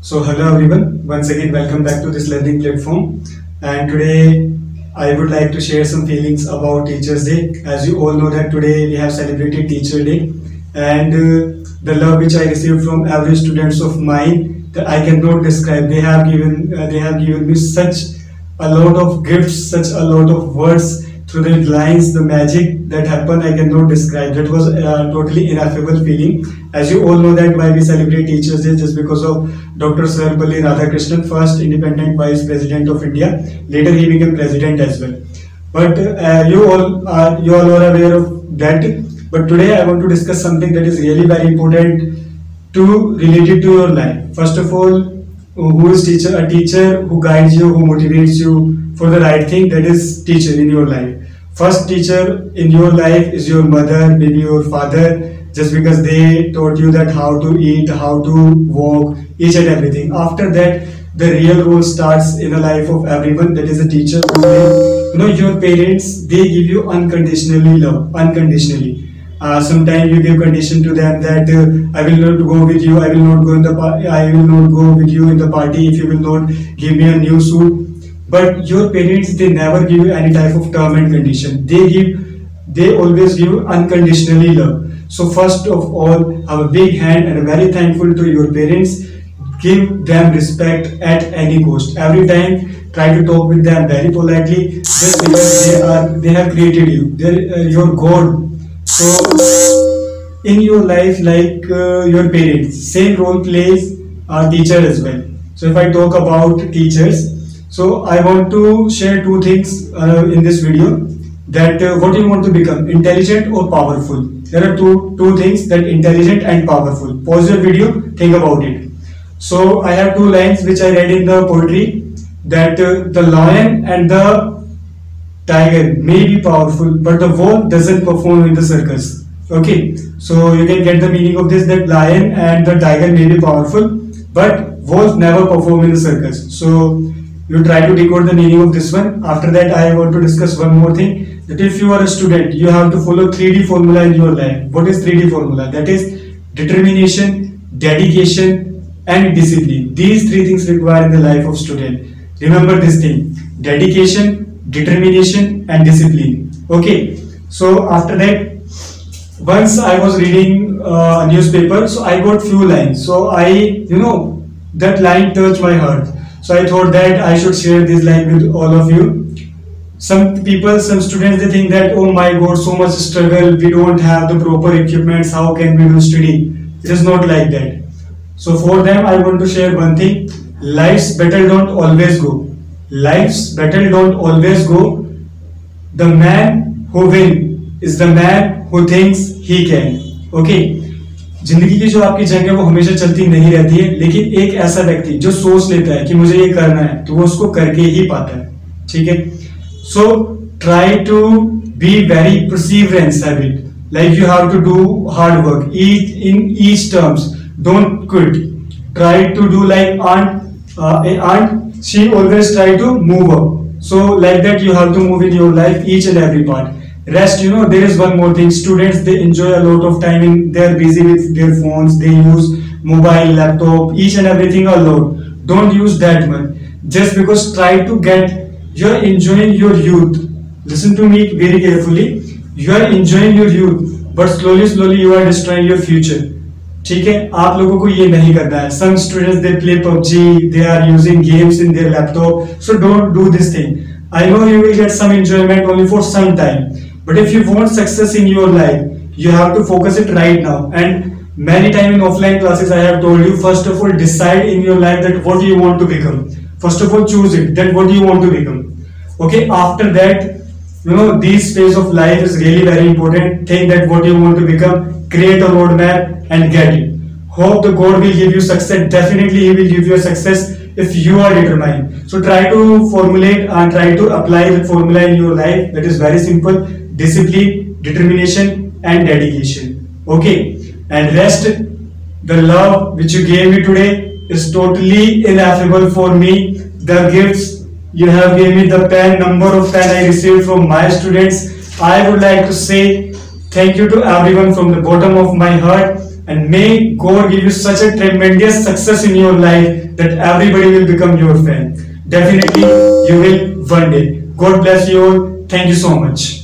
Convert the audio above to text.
So hello everyone, once again welcome back to this learning platform, and today I would like to share some feelings about Teachers Day. As you all know that today we have celebrated Teacher Day, and the love which I received from every students of mine that I cannot describe. They have given me such a lot of gifts, such a lot of words through the lines, the magic that happened I cannot describe. That was a totally ineffable feeling. As you all know that why we celebrate Teachers Day, just because of Dr. Sarvepalli Radhakrishnan, first independent vice president of India. Later he became president as well. But you all are aware of that. But today I want to discuss something that is really very important to relate it to your life. First of all, who is teacher? A teacher who guides you, who motivates you for the right thing. That is teacher in your life. First teacher in your life is your mother, maybe your father, just because they taught you that how to eat, how to walk, each and everything. After that, the real role starts in the life of everyone. That is a teacher. Your parents, they give you unconditionally love, unconditionally. Sometimes you give condition to them that I will not go with you, I will not go with you in the party if you will not give me a new suit. But your parents, they never give you any type of term and condition. They always give unconditionally love. So first of all, have a big hand and very thankful to your parents. Give them respect at any cost. Every time, try to talk with them very politely, just because they have created you. They're your God. So in your life, like your parents, same role plays our teacher as well. So if I talk about teachers, so I want to share two things in this video, that what you want to become, intelligent or powerful. There are two things, that intelligent and powerful. Pause your video, think about it. So I have two lines which I read in the poetry, that the lion and the tiger may be powerful, but the wolf doesn't perform in the circus. Okay, so you can get the meaning of this, that lion and the tiger may be powerful, but wolf never perform in the circus. So you try to decode the meaning of this one. After that, I want to discuss one more thing, that if you are a student, you have to follow 3D formula in your life. What is 3D formula? That is determination, dedication, and discipline. These three things required in the life of student. Remember this thing: dedication, determination, and discipline. Okay. So after that, once I was reading a newspaper, so I got few lines. So that line touched my heart. So I thought that I should share this line with all of you. Some students, they think that, oh my God, so much struggle, we don't have the proper equipments, how can we do study? It is not like that. So for them, I want to share one thing: life's battle don't always go. Life's battle don't always go. The man who wins is the man who thinks he can. Okay. जिंदगी की जो आपकी जंग है वो हमेशा चलती नहीं रहती है, लेकिन एक ऐसा व्यक्ति जो सोच लेता है कि मुझे ये करना है, तो वो उसको करके ही पाता है. ठीक है. So try to be very perseverance habit. Like you have to do hard work. Each terms. Don't quit. Try to do like aunt. She always try to move up. So like that you have to move in your life each and every part. Rest, there is one more thing. Students, they enjoy a lot of time they're busy with their phones. They use mobile, laptop, each and everything a lot. Don't use that much. Just because try to get, you're enjoying your youth. Listen to me very carefully. You are enjoying your youth, but slowly you are destroying your future. ठीक है, आप लोगों को ये नहीं करना है. Some students, they play PUBG, they are using games in their laptop. So don't do this thing. I know you will get some enjoyment only for some time. But if you want success in your life, you have to focus it right now. And many times in offline classes, I have told you, first of all, decide in your life that what you want to become. First of all, choose it, that what you want to become. Okay, after that, this phase of life is really very important. Think that what you want to become, create a roadmap and get it. Hope the God will give you success. Definitely He will give you a success if you are determined. So try to formulate and try to apply the formula in your life. That is very simple: discipline, determination, and dedication. Okay, and rest. The love which you gave me today is totally ineffable for me. The gifts you have given me, the number of pen I received from my students. I would like to say thank you to everyone from the bottom of my heart, and may God give you such a tremendous success in your life that everybody will become your fan. Definitely you will one day. God bless you all. Thank you so much.